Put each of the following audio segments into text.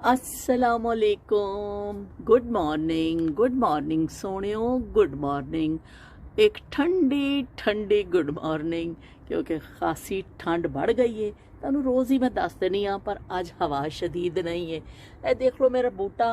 असलामुअलैकुम। Good morning सोनियो, good morning. एक ठंडी ठंडी गुड मॉर्निंग, क्योंकि खासी ठंड बढ़ गई है। तू रोज़ ही मैं दस देनी हाँ, पर अज हवा शदीद नहीं है। ए देख लो मेरा बूटा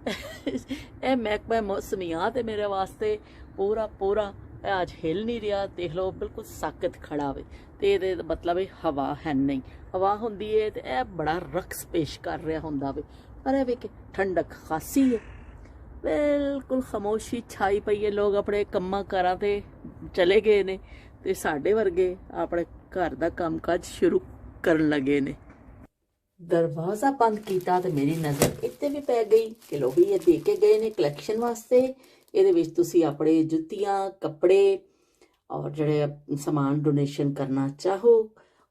ए महकमा मौसमियात है मेरे वास्ते पूरा पूरा। आज हिल नहीं रहा, देख लो बिल्कुल साकत खड़ा हो। तो मतलब है हवा है नहीं, हवा होंदी है तो यह बड़ा रक्स पेश कर रहा होंदा वे, पर यह वेख ठंडक खासी है। बिल्कुल खामोशी छाई पई है, लोग अपने कम्मां कारां ते चले गए ने ते साडे वर्गे अपने घर दा काम काज शुरू करन लगे ने। दरवाज़ा बंद किया तो मेरी नज़र इत्ते भी पै गई कि लोग ये दे के गए ने कलैक्शन वास्ते। ਇਹਦੇ ਵਿੱਚ ਤੁਸੀਂ ਆਪਣੇ ਜੁੱਤੀਆਂ ਕੱਪੜੇ ਔਰ ਜਿਹੜੇ ਸਮਾਨ ਡੋਨੇਸ਼ਨ ਕਰਨਾ ਚਾਹੋ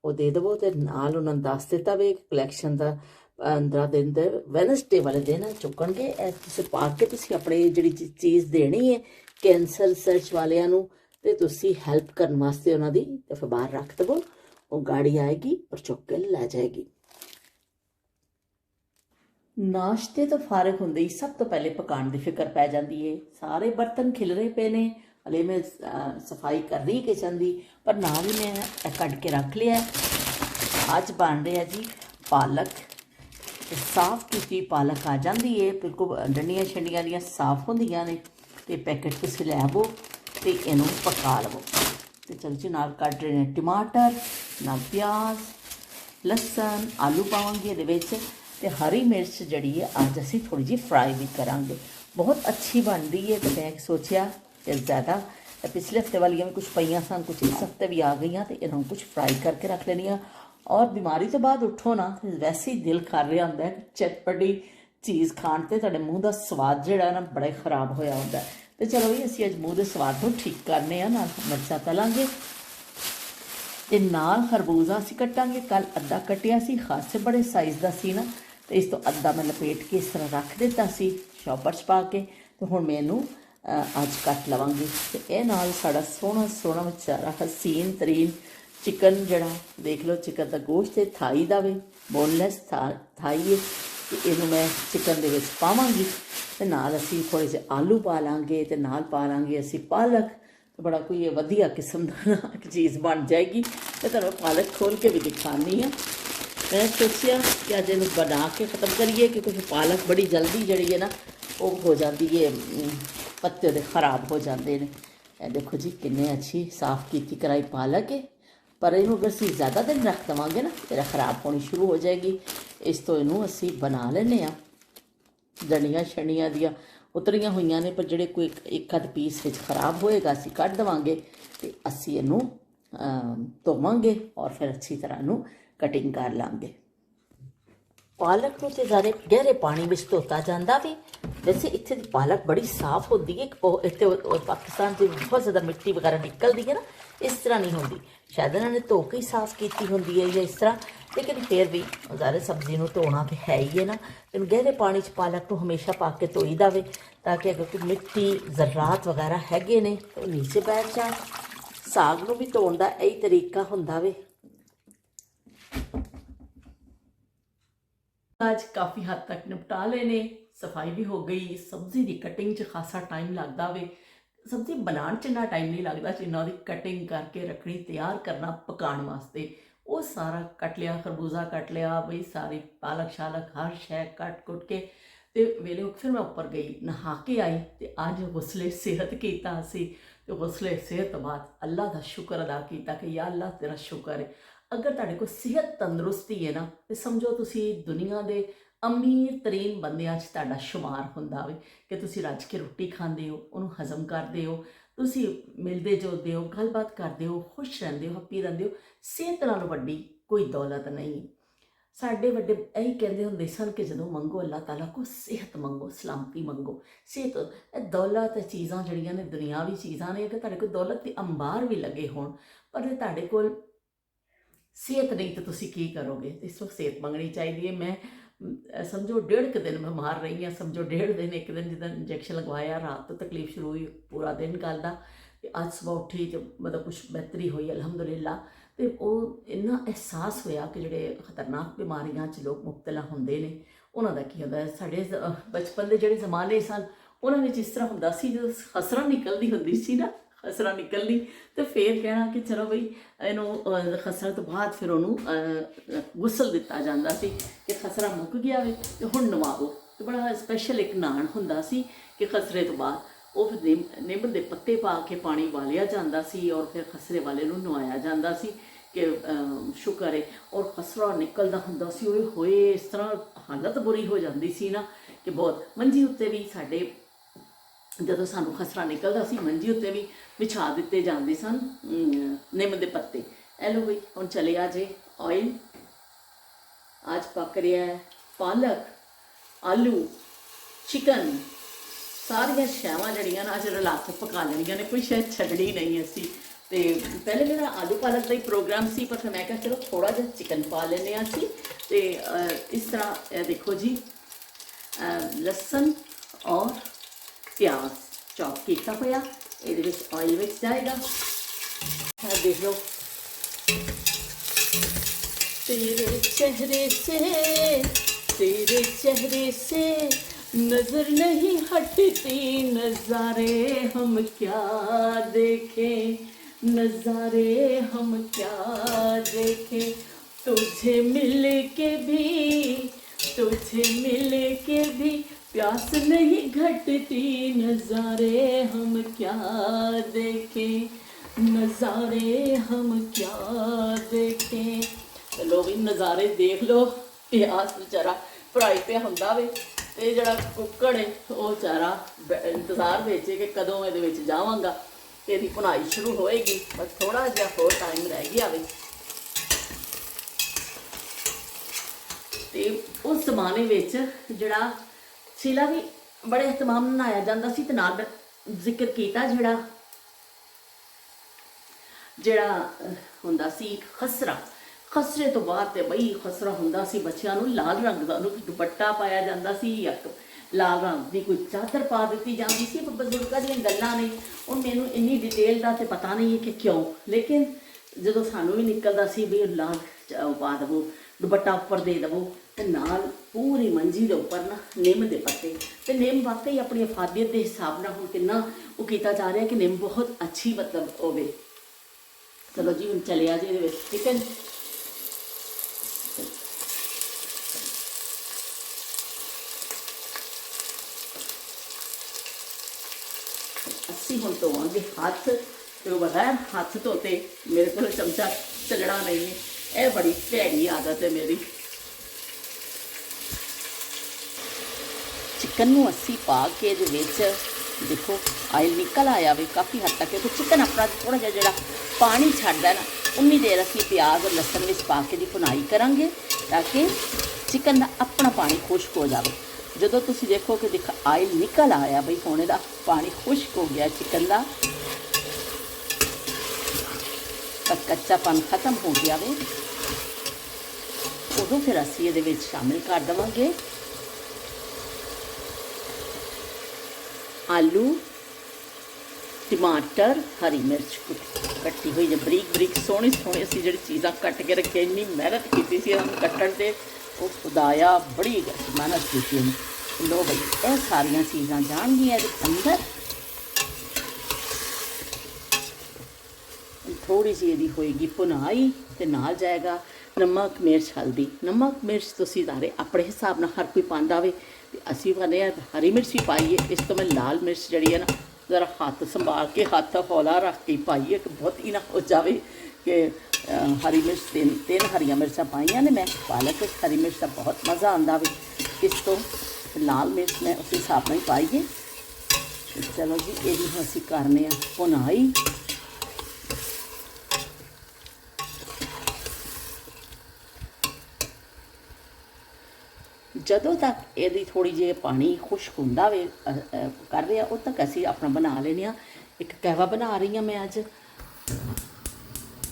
ਉਹ ਦੇ ਦੇਵੋ, ਤੇ ਨਾਲ ਉਹਨਾਂ ਨੂੰ ਦੱਸ ਦਿੱਤਾ ਵੇ ਕਲੈਕਸ਼ਨ ਦਾ 15 ਦਿਨ ਦੇ ਵੈਨਸਡੇ ਵਾਲੇ ਦਿਨ ਚੁੱਕਣਗੇ। ਇਹ ਤੁਸੀਂ ਪਾ ਕੇ ਤੁਸੀਂ ਆਪਣੇ ਜਿਹੜੀ ਚੀਜ਼ ਦੇਣੀ ਹੈ ਕੈਂਸਰ ਸਰਚ ਵਾਲਿਆਂ ਨੂੰ, ਤੇ ਤੁਸੀਂ ਹੈਲਪ ਕਰਨ ਵਾਸਤੇ ਉਹਨਾਂ ਦੀ ਤੇ ਫਿਰ ਬਾਹਰ ਰੱਖ ਦੇਵੋ। ਉਹ ਗਾੜੀ ਆਏਗੀ ਔਰ ਚੁੱਕ ਕੇ ਲੈ ਜਾਏਗੀ। नाश्ते तो फारग होंदे ही सब तो पहले पकाने की फिक्र पै जाती है। सारे बर्तन खिलरे पे ने, हले मैं सफाई कर रही किचन की, पर नाल ही मैं कट के रख लिया। अज बन रहा जी पालक। साफ की पालक आ जाती है, बिल्कुल डंडियां छंडियां दियां साफ होंदियां ने, ते पैकेट तुसीं लै आवो ते इहनूं पका लवो। तो चलो जी, नाल कट रहे हैं टमाटर, नाल प्याज, लसन, आलू पावांगे इहदे विच, ते हरी मिर्च जड़ी है अज असी थोड़ी जी फ्राई भी करांगे। बहुत अच्छी बन रही है, तो मैं सोचा कि ज़्यादा पिछले हफ्ते वाली भी कुछ पईयां सन, कुछ इस हफ्ते भी आ गई, तो इन्हों कुछ फ्राई करके रख लेनी। और बीमारी तो बाद उठो ना, वैसे ही दिल कर रहा होंगे चटपटी चीज़ खाण ते तुहाडे मूँह का स्वाद जिहड़ा ना बड़ा खराब होया होंदा। तो चलो भी असी अज मूँह के स्वाद को ठीक करने, नाल मिर्चां तलांगे ते नाल खरबूजा असी कट्टांगे। कल अद्धा कट्टिया सी, खासे बड़े साइज़ का सी ना, तो इस तो अद्धा मैं लपेट के इस तरह रख दिता सी शॉपर च पा के। तो हुण मैनू अज कट लवांगी। तो यह नाल साड़ा सोहना सोहना बेचारा हसीन तरीन चिकन जड़ा देख लो, चिकन का गोश्त है, थाई का वे बोनलैस थाई है। तो इनू मैं चिकन दे विच पावांगी, ते नाल असी थोड़े जे आलू पा लांगे, ते नाल पा लांगे असी पालक। तो बड़ा कोई वधिया किस्म का ना चीज़ बन जाएगी। तो तुहानूं पालक खोल के भी दिखानी है। मैं सोचा कि अज इन बना के ख़त्म करिए, क्योंकि पालक बड़ी जल्दी जड़ी है ना वो हो जाती है, पत्ते दे खराब हो जाते हैं। देखो जी किन्ने अच्छी साफ की कराई पालक है, पर इनू अगर असीं ज़्यादा दिन रख देवांगे ना फिर खराब होनी शुरू हो जाएगी। इस तो इनू असीं बना लेने आ। डंडियां छंडियां दियां उतरियां हुई ने, पर जोड़े कोई एक अध पीस विच खराब होएगा असीं कढ़ देवांगे, तो असीं इनू धोवांगे और फिर अच्छी तरह इनू कटिंग कर लांगे। पालक को तो ज़्यादा गहरे पानी में धोता जाता भी, वैसे इत्थे दी पालक बड़ी साफ होती है। इत्थे पाकिस्तान से बहुत ज़्यादा मिट्टी वगैरह निकलती है ना, इस तरह नहीं होती। शायद इन्होंने धो के ही साफ की होंगी है या इस तरह, लेकिन फिर भी ज़्यादा सब्जी को धोना तो है ही है ना। तो गहरे पानी च पालक को हमेशा पा के धोई जाए, ताकि अगर कोई मिट्टी जरात वगैरह हैगे ने तो नीचे बैठ जाए। साग को भी धोने का यही तरीका होंदा वे। आज काफ़ी हद तक निपटा लेने, सफाई भी हो गई। सब्जी की कटिंग च खासा टाइम लगता वे, सब्जी बनाने च इन्ना टाइम नहीं लगता जिन्ना उसकी कटिंग करके रखनी, तैयार करना पकाने वास्ते। वो सारा कट लिया, खरबूजा कट लिया बई, सारी पालक शालक हर शै कट कुट के ते वेले फिर मैं उपर गई, नहा के आई। तो अज गुसले सेहत किया सी, तो गुसले सेहत तो बाद अल्लाह का शुक्र अदा किया कि या अल्लाह तेरा शुक्र है। अगर तुहाडे कोल सेहत तंदुरुस्ती है ना, तो समझो तुसी दुनिया के अमीर तरीन बंदियां च तुहाडा शुमार हुंदा वे, कि तुसी रज के रोटी खांदे हो, उन्होंने हजम करते हो, तुसी मिलते जुलते हो, गलबात करते हो, खुश रहंदे हो, हैप्पी रहंदे हो। सेहत नालों वड्डी कोई दौलत नहीं। साडे वड्डे यही कहते होंदे सन कि जदों मंगो अल्लाह ताला को सेहत मंगो, सलामती मंगो। सेहत दौलत चीज़ां जड़ियां ने दुनियावी चीज़ां ने, अगर तुहाडे कोल दौलत के अंबार भी लगे होण, पर तुहाडे कोल सेहत नहीं तो तुसी की करोगे। इस वक्त सेहत मंगनी चाहिए। मैं समझो 1.5 दिन बीमार रही हाँ, समझो 1.5 दिन, एक दिन जिदा इंजैक्शन लगवाया, रात तो तकलीफ शुरू हुई, पूरा दिन कल का। अज सुबह उठी तो मतलब कुछ बेहतरी हुई अल्हम्दुलिल्लाह। ਤੇ ਉਹ ਇੰਨਾ ਅਹਿਸਾਸ ਹੋਇਆ ਕਿ ਜਿਹੜੇ ਖਤਰਨਾਕ ਬਿਮਾਰੀਆਂ 'ਚ ਲੋਕ ਮੁਬਤਲਾ ਹੁੰਦੇ ਨੇ ਉਹਨਾਂ ਦਾ ਕੀ ਹੁੰਦਾ ਹੈ। ਸਾਡੇ ਬਚਪਨ ਦੇ ਜਿਹੜੇ ਜ਼ਮਾਨੇ ਸਨ ਉਹਨਾਂ ਵਿੱਚ ਇਸ ਤਰ੍ਹਾਂ ਹੁੰਦਾ ਸੀ, ਜਦੋਂ ਖਸਰਾ ਨਿਕਲਦੀ ਹੁੰਦੀ ਸੀ ਨਾ, ਖਸਰਾ ਨਿਕਲਣੀ ਤੇ ਫਿਰ ਕਹਿਣਾ ਕਿ ਚਲੋ ਬਈ ਇਹਨੂੰ ਖਸਰਾ ਤੋਂ ਬਾਅਦ ਫਿਰ ਉਹਨੂੰ ਗੁਸਲ ਦਿੱਤਾ ਜਾਂਦਾ ਸੀ ਕਿ ਖਸਰਾ ਮੁੱਕ ਗਿਆ ਵੇ ਤੇ ਹੁਣ ਨਵਾਓ। ਤੇ ਬੜਾ ਸਪੈਸ਼ਲ ਇੱਕ ਨਾਣ ਹੁੰਦਾ ਸੀ ਕਿ ਖਸਰੇ ਤੋਂ ਬਾਅਦ ਉਹ ਫਿਰ ਨਿੰਮ ਦੇ ਪੱਤੇ ਪਾ ਕੇ ਪਾਣੀ ਵਾਲਿਆ ਜਾਂਦਾ ਸੀ ਔਰ ਫਿਰ ਖਸਰੇ ਵਾਲੇ ਨੂੰ ਨਵਾਇਆ ਜਾਂਦਾ ਸੀ ਕਿ ਸ਼ੁਕਰ ਹੈ। ਔਰ ਖਸਰਾ ਨਿਕਲਦਾ ਹੁੰਦਾ ਸੀ, ਉਹ ਹੋਏ ਇਸ ਤਰ੍ਹਾਂ ਹਾਲਤ ਬੁਰੀ ਹੋ ਜਾਂਦੀ ਸੀ ਨਾ ਕਿ ਬਹੁਤ। ਮੰਜੀ ਉੱਤੇ ਵੀ ਸਾਡੇ ਜਦੋਂ ਸਾਨੂੰ ਖਸਰਾ ਨਿਕਲਦਾ ਸੀ ਮੰਜੀ ਉੱਤੇ ਵੀ ਵਿਛਾ ਦਿੱਤੇ ਜਾਂਦੇ ਸਨ ਨਿੰਮ ਦੇ ਪੱਤੇ। ਇਹ ਲਓ ਬਈ ਹੁਣ ਚਲਿਆ ਜੇ ਆਇਲ। ਅੱਜ ਪੱਕ ਰਿਹਾ ਹੈ ਪਾਲਕ, ਆਲੂ, ਚਿਕਨ, ਸਾਰੀਆਂ ਸ਼ੈਵਾਂ ਜਿਹੜੀਆਂ ਨਾ ਅੱਜ ਰਲਾ ਕੇ ਪਕਾ ਲੈਣੀਆਂ ਨੇ, ਕੋਈ ਸ਼ਾਇਦ ਛੱਡਣੀ ਨਹੀਂ ਅਸੀਂ। ਤੇ ਪਹਿਲੇ ਮੇਰਾ ਆਲੂ ਪਾਲਕ ਦਾ ਹੀ ਪ੍ਰੋਗਰਾਮ ਸੀ, ਪਰ ਫਿਰ ਮੈਂ ਕਿਹਾ ਚਲੋ ਥੋੜਾ ਜਿਹਾ ਚਿਕਨ ਪਾ ਲੈਂਦੇ ਹਾਂ ਅਸੀਂ। ਤੇ ਇਸ ਤਰ੍ਹਾਂ ਇਹ ਦੇਖੋ ਜੀ, ਲਸਣ ਔਰ ਪਿਆਜ਼ ਚੌਪ ਕੀਤਾ ਹੋਇਆ ਇਹਦੇ ਵਿੱਚ ਆਇਲ ਵਿੱਚ ਜਾਏਗਾ। ਦੇਖ ਲਓ, तेरे चेहरे से नजर नहीं हटती, नजारे हम क्या देखें, नजारे हम क्या देखें, तुझे मिल के भी प्यास नहीं घटती, नजारे हम क्या देखें, नजारे हम क्या देखें। चलो भी नज़ारे देख लो। प्याज बेचारा फ्राई पे ਹੁੰਦਾ ਵੇ ਤੇ ਜਿਹੜਾ ਕੁੱਕੜ ਹੈ ਉਹ ਵਿਚਾਰਾ ਇੰਤਜ਼ਾਰ ਵਿੱਚ ਹੈ ਕਿ ਕਦੋਂ ਇਹਦੇ ਵਿੱਚ ਜਾਵਾਂਗਾ ਤੇ ਇਹਦੀ ਭੁਨਾਈ ਸ਼ੁਰੂ ਹੋਏਗੀ। ਬਸ ਥੋੜਾ ਜਿਹਾ ਹੋਰ ਟਾਈਮ ਰਹਿ ਗਿਆ ਵੇ। ਤੇ ਉਸ ਜ਼ਮਾਨੇ ਵਿੱਚ ਜਿਹੜਾ ਛਿਲਾ ਵੀ ਬੜੇ ਇhtਮਾਮ ਨਾਲ ਬਣਾਇਆ ਜਾਂਦਾ ਸੀ। ਤੇ ਨਾਲ ਜ਼ਿਕਰ ਕੀਤਾ ਜਿਹੜਾ ਹੁੰਦਾ ਸੀ ਖਸਰਾ। ਖਸਰੇ ਤੋਂ ਬਾਅਦ ਤੇ ਬਈ ਖਸਰਾ ਹੁੰਦਾ ਸੀ ਬੱਚਿਆਂ ਨੂੰ ਲਾਲ ਰੰਗ ਦਾ, ਉਹਨੂੰ ਦੁਪੱਟਾ ਪਾਇਆ ਜਾਂਦਾ ਸੀ ਜਾਂ ਲਾਲ ਰੰਗ ਦੀ ਕੋਈ ਚਾਦਰ ਪਾ ਦਿੱਤੀ ਜਾਂਦੀ ਸੀ। ਬਜ਼ੁਰਗਾਂ ਦੀਆਂ ਗੱਲਾਂ ਨੇ, ਹੁਣ ਮੈਨੂੰ ਇੰਨੀ ਡਿਟੇਲ ਦਾ ਤੇ ਪਤਾ ਨਹੀਂ ਹੈ ਕਿ ਕਿਉਂ, ਲੇਕਿਨ ਜਦੋਂ ਸਾਨੂੰ ਵੀ ਨਿਕਲਦਾ ਸੀ ਵੀ ਲਾਲ ਪਾ ਦੇਵੋ, ਦੁਪੱਟਾ ਉੱਪਰ ਦੇ ਦੇਵੋ ਤੇ ਨਾਲ ਪੂਰੀ ਮੰਜੀ ਦੇ ਉੱਪਰ ਨਾ ਨਿੰਮ ਦੇ ਪੱਤੇ। ਤੇ ਨਿੰਮ ਵਾਕਈ ਆਪਣੀ ਅਫਾਦੀਅਤ ਦੇ ਹਿਸਾਬ ਨਾਲ ਹੁਣ ਕਿੰਨਾ ਉਹ ਕੀਤਾ ਜਾ ਰਿਹਾ ਕਿ ਨਿੰਮ ਬਹੁਤ ਅੱਛੀ ਮਤਲਬ ਹੋਵੇ। ਚਲੋ ਜੀ ਹੁਣ ਚਲਿਆ ਜੀ ਇਹਦੇ ਵਿੱਚ ਚਿਕਨ। ਅਸੀਂ ਹੁਣ ਧੋਵਾਂਗੇ ਹੱਥ, ਤੇ ਉਹ ਬਗੈਰ ਹੱਥ ਧੋਤੇ ਮੇਰੇ ਕੋਲ ਚਮਚਾ ਚੱਲਣਾ ਨਹੀਂ ਹੈ। ਇਹ ਬੜੀ ਭੈੜੀ ਆਦਤ ਹੈ ਮੇਰੀ। ਚਿਕਨ ਨੂੰ ਅਸੀਂ ਪਾ ਕੇ ਇਹਦੇ ਵਿੱਚ ਦੇਖੋ ਆਇਲ ਨਿਕਲ ਆਇਆ ਵੇ ਕਾਫੀ ਹੱਦ ਤੱਕ, ਕਿਉਂਕਿ ਚਿਕਨ ਆਪਣਾ ਥੋੜਾ ਜਿਹਾ ਜਿਹੜਾ ਪਾਣੀ ਛੱਡਦਾ ਨਾ, ਉਨੀ ਦੇਰ ਅਸੀਂ ਪਿਆਜ਼ ਔਰ ਲਸਣ ਵਿੱਚ ਪਾ ਕੇ ਦੀ ਭੁਨਾਈ ਕਰਾਂਗੇ ਤਾਂ ਕਿ ਚਿਕਨ ਦਾ ਆਪਣਾ ਪਾਣੀ ਖੁਸ਼ਕ ਹੋ ਜਾਵੇ। ਜਦੋਂ ਤੁਸੀਂ ਦੇਖੋ ਕਿ ਦੇਖ ਆਇਲ ਨਿਕਲ ਆਇਆ ਬਈ ਹੁਣ ਇਹਦਾ ਪਾਣੀ ਖੁਸ਼ਕ ਹੋ ਗਿਆ ਚਿਕਨ ਦਾ, ਬਸ ਕੱਚਾਪਨ ਖਤਮ ਹੋ ਗਿਆ ਵੇ, ਉਦੋਂ ਫਿਰ ਅਸੀਂ ਇਹਦੇ ਵਿੱਚ ਸ਼ਾਮਿਲ ਕਰ ਦੇਵਾਂਗੇ आलू, टमाटर, हरी मिर्च कट्टी हुई है बरीक बरीक सोहनी सोहनी। असी जी चीज़ा कट के रखे, इन्नी मेहनत की हम कट्टन से, वो खुदाया बड़ी मेहनत की। लो भाई यह सारिया चीज़ा जाएंगियां अंदर। थोड़ी सी यदि होएगी भुनाई तो नाल जाएगा नमक मिर्च हल्दी। नमक मिर्च तुसीं सारे अपने हिसाब नाल हर कोई पांदा वे, ਅਸੀਂ ਪਾਉਂਦੇ ਹਾਂ ਹਰੀ ਮਿਰਚ ਵੀ ਪਾਈਏ। ਇਸ ਤੋਂ ਮੈਂ ਲਾਲ ਮਿਰਚ ਜਿਹੜੀ ਹੈ ਨਾ ਜ਼ਰਾ ਹੱਥ ਸੰਭਾਲ ਕੇ, ਹੱਥ ਹੌਲਾ ਰੱਖ ਕੇ ਪਾਈਏ ਕਿ ਬਹੁਤ ਹੀ ਨਾ ਹੋ ਜਾਵੇ ਕਿ ਹਰੀ ਮਿਰਚ ਤਿੰਨ ਹਰੀਆਂ ਮਿਰਚਾਂ ਪਾਈਆਂ ਨੇ ਮੈਂ। ਪਾਲਕ ਵਿੱਚ ਹਰੀ ਮਿਰਚ ਦਾ ਬਹੁਤ ਮਜ਼ਾ ਆਉਂਦਾ ਵੇ। ਇਸ ਤੋਂ ਲਾਲ ਮਿਰਚ ਮੈਂ ਉਸ ਹਿਸਾਬ ਨਾਲ ਹੀ ਪਾਈਏ। ਚਲੋ ਜੀ ਇਹਦੀ ਹੁਣ ਅਸੀਂ ਕਰਨੇ ਆ ਭੁਨਾਈ। ਜਦੋਂ ਤੱਕ ਇਹਦੀ ਥੋੜੀ ਜਿਹੀ ਪਾਣੀ ਖੁਸ਼ਕ ਹੁੰਦਾ ਵੇ ਕਰ ਰਿਹਾ, ਉਦੋਂ ਤੱਕ ਅਸੀਂ ਆਪਣਾ ਬਣਾ ਲੈਂਦੇ ਹਾਂ। ਇੱਕ ਕਹਿਵਾ ਬਣਾ ਰਹੀ ਹਾਂ ਮੈਂ ਅੱਜ।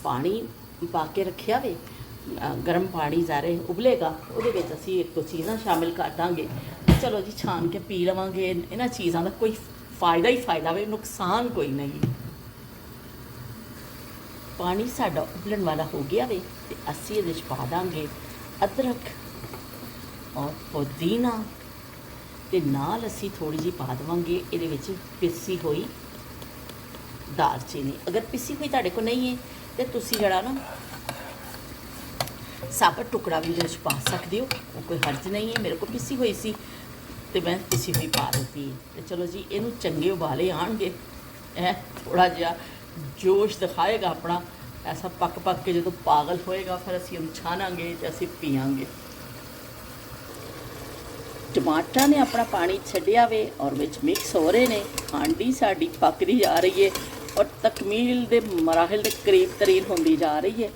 ਪਾਣੀ ਪਾ ਕੇ ਰੱਖਿਆ ਵੇ, ਗਰਮ ਪਾਣੀ ਜ਼ਾਰੇ ਉਬਲੇਗਾ, ਉਹਦੇ ਵਿੱਚ ਅਸੀਂ ਇੱਕ ਦੋ ਚੀਜ਼ਾਂ ਸ਼ਾਮਿਲ ਕਰ ਦਾਂਗੇ। ਚਲੋ ਜੀ ਛਾਣ ਕੇ ਪੀ ਲਵਾਂਗੇ। ਇਹਨਾਂ ਚੀਜ਼ਾਂ ਦਾ ਕੋਈ ਫਾਇਦਾ ਹੀ ਫਾਇਦਾ ਵੇ, ਨੁਕਸਾਨ ਕੋਈ ਨਹੀਂ। ਪਾਣੀ ਸਾਡਾ ਉਬਲਣ ਵਾਲਾ ਹੋ ਗਿਆ ਵੇ ਤੇ ਅਸੀਂ ਇਹਦੇ 'ਚ ਪਾ ਦਾਂਗੇ ਅਦਰਕ ਔਰ ਪੁਦੀਨਾ ਤੇ ਨਾਲ ਅਸੀਂ ਥੋੜੀ ਜਿਹੀ ਪਾ ਦੇਵਾਂਗੇ ਇਹਦੇ ਵਿੱਚ ਪਿਸੀ ਹੋਈ ਦਾਲਚੀਨੀ। ਅਗਰ ਪਿਸੀ ਹੋਈ ਤੁਹਾਡੇ ਕੋਲ ਨਹੀਂ ਹੈ ਤੇ ਤੁਸੀਂ ਜਿਹੜਾ ਨਾ ਸਾਬਤ ਟੁਕੜਾ ਵੀ ਇਹਦੇ ਵਿੱਚ ਪਾ ਸਕਦੇ ਹੋ, ਉਹ ਕੋਈ ਹਰਜ ਨਹੀਂ ਹੈ। ਮੇਰੇ ਕੋਲ ਪਿਸੀ ਹੋਈ ਸੀ ਤੇ ਮੈਂ ਪਿਸੀ ਹੋਈ ਪਾ ਦਿੱਤੀ। ਤੇ ਚਲੋ ਜੀ ਇਹਨੂੰ ਚੰਗੇ ਉਬਾਲੇ ਆਣਗੇ, ਇਹ ਥੋੜਾ ਜਿਹਾ ਜੋਸ਼ ਦਿਖਾਏਗਾ ਆਪਣਾ, ਐਸਾ ਪੱਕ ਪੱਕ ਕੇ ਜਦੋਂ ਪਾਗਲ ਹੋਏਗਾ ਫਿਰ ਅਸੀਂ ਉਹਨੂੰ ਛਾਣਾਂਗੇ ਤੇ ਅਸੀਂ ਪੀਵਾਂਗੇ। ਟਮਾਟਰਾਂ ਨੇ ਆਪਣਾ ਪਾਣੀ ਛੱਡਿਆ ਵੇ ਔਰ ਵਿੱਚ ਮਿਕਸ ਹੋ ਰਹੇ ਨੇ। ਹਾਂਡੀ ਸਾਡੀ ਪੱਕਦੀ ਜਾ ਰਹੀ ਹੈ ਔਰ ਤਕਮੀਲ ਦੇ ਮਰਾਹਿਲ ਦੇ ਕਰੀਬ ਤਰੀਨ ਹੁੰਦੀ ਜਾ ਰਹੀ ਹੈ।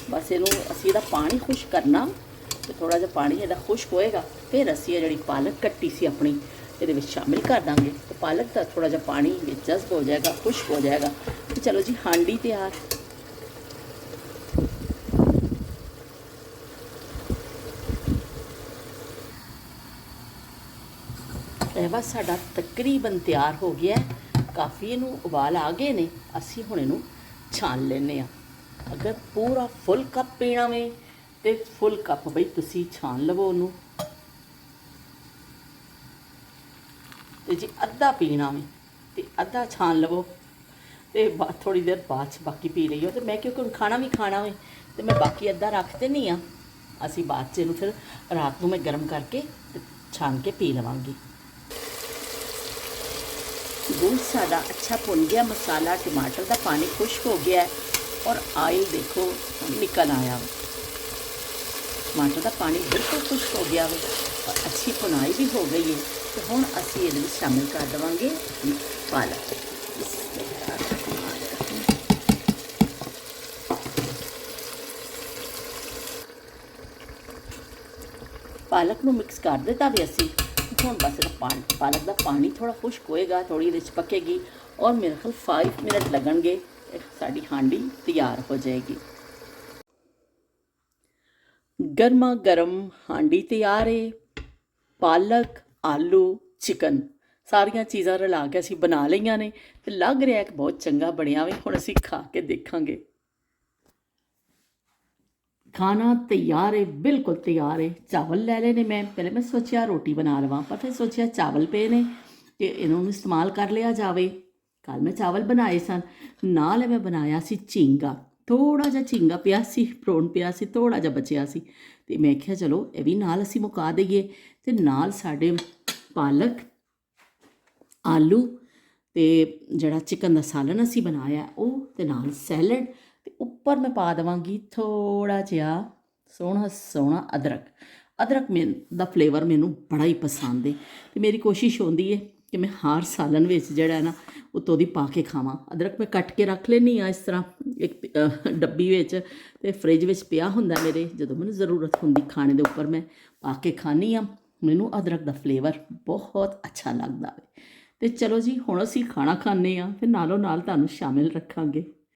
ਬਸ ਇਹਨੂੰ ਅਸੀਂ ਇਹਦਾ ਪਾਣੀ ਖੁਸ਼ਕ ਕਰਨਾ ਤੇ ਥੋੜਾ ਜਿਹਾ ਪਾਣੀ ਇਹਦਾ ਖੁਸ਼ਕ ਹੋਏਗਾ ਫਿਰ ਅਸੀਂ ਇਹ ਜਿਹੜੀ ਪਾਲਕ ਕੱਟੀ ਸੀ ਆਪਣੀ ਇਹਦੇ ਵਿੱਚ ਸ਼ਾਮਿਲ ਕਰ ਦਾਂਗੇ। ਤੇ ਪਾਲਕ ਦਾ ਥੋੜਾ ਜਿਹਾ ਪਾਣੀ ਵਿੱਚ ਜਜ਼ਬ ਹੋ ਜਾਏਗਾ, ਖੁਸ਼ਕ ਹੋ ਜਾਏਗਾ। ਤੇ ਚਲੋ ਜੀ ਹਾਂਡੀ ਤਿਆਰ। ਇਹ ਬਸ ਸਾਡਾ ਤਕਰੀਬਨ ਤਿਆਰ ਹੋ ਗਿਆ। ਕਾਫੀ ਇਹਨੂੰ ਉਬਾਲ ਆ ਗਏ ਨੇ, ਅਸੀਂ ਹੁਣ ਇਹਨੂੰ ਛਾਣ ਲੈਂਦੇ ਹਾਂ। ਅਗਰ ਪੂਰਾ ਫੁੱਲ ਕੱਪ ਪੀਣਾ ਵੇ ਤੇ ਫੁੱਲ ਕੱਪ ਬਈ ਤੁਸੀਂ ਛਾਣ ਲਵੋ ਉਹਨੂੰ, ਤੇ ਜੀ ਅੱਧਾ ਪੀਣਾ ਵੇ ਤੇ ਅੱਧਾ ਛਾਣ ਲਵੋ ਤੇ ਥੋੜੀ ਦੇਰ ਬਾਅਦ 'ਚ ਬਾਕੀ ਪੀ ਲਈਓ। ਤੇ ਮੈਂ ਕਿਉਂਕਿ ਹੁਣ ਖਾਣਾ ਵੀ ਖਾਣਾ ਵੇ ਤੇ ਮੈਂ ਬਾਕੀ ਅੱਧਾ ਰੱਖ ਤੇ ਨਹੀਂ ਆ, ਅਸੀਂ ਬਾਅਦ 'ਚ ਇਹਨੂੰ ਫਿਰ ਰਾਤ ਨੂੰ ਮੈਂ ਗਰਮ ਕਰਕੇ ਤੇ ਛਾਣ ਕੇ ਪੀ ਲਵਾਂਗੀ। दूध साड़ा अच्छा भुन गया, मसाला टमाटर का पानी खुश्क हो गया और ऑयल देखो निकल आया। टमाटर का पानी बिल्कुल खुश्क हो गया और अच्छी भुनाई भी हो गई है। तो हुण असीं इहदे विच शामिल कर देवांगे पालक। पालक नूं मिक्स कर दिता भी असीं। ਹੁਣ बस पालक का पानी थोड़ा खुश्क होएगा, थोड़ी ये पकेगी और मेरे ख्याल 5 मिनट लगनगे, साड़ी हांडी तैयार हो जाएगी। गर्मा गर्म हांडी तैयार है। पालक आलू चिकन सारिया चीज़ां रला के असीं बना लईआं ने ते लग रहा है कि बहुत चंगा बनिया वे। हुण असीं खा के देखांगे। खाना तैयार है, बिल्कुल तैयार है। चावल ले लेने मैं, पहले मैं सोचा रोटी बना लवां पर फिर सोचा चावल पे ने कि इन्होंने इस्तेमाल कर लिया जाए। कल मैं चावल बनाए सन, नाल मैं बनाया सी झींगा। थोड़ा जिहा झींगा पिया सी, प्रोन पिया सी, थोड़ा जिहा बचिया सी ते मैं आखिया चलो ये भी नाल असीं मुका दईए। ते नाल साडे पालक आलू ते जिहड़ा चिकन दा सालन असीं बनाया वो ते नाल सैलड ते उपर मैं पा देवांगी थोड़ा जिहा सोहना सोहना अदरक। अदरक दा फ्लेवर मैनू बड़ा ही पसंद है ते मेरी कोशिश होंदी है कि मैं हर सालन विच जिहड़ा है ना उत्तों दी पा के खावां। अदरक मैं कट के रख लैनी आ इस तरह एक डब्बी विच ते फ्रिज विच पिया हुंदा मेरे, जदों मैनू ज़रूरत हुंदी खाने दे उपर मैं पा के खानी आ। मैनू अदरक दा फ्लेवर बहुत अच्छा लगदा है। ते चलो जी हुण असीं खाना खाने आ, फिर नालों नाल तुहानूं शामिल रखांगे।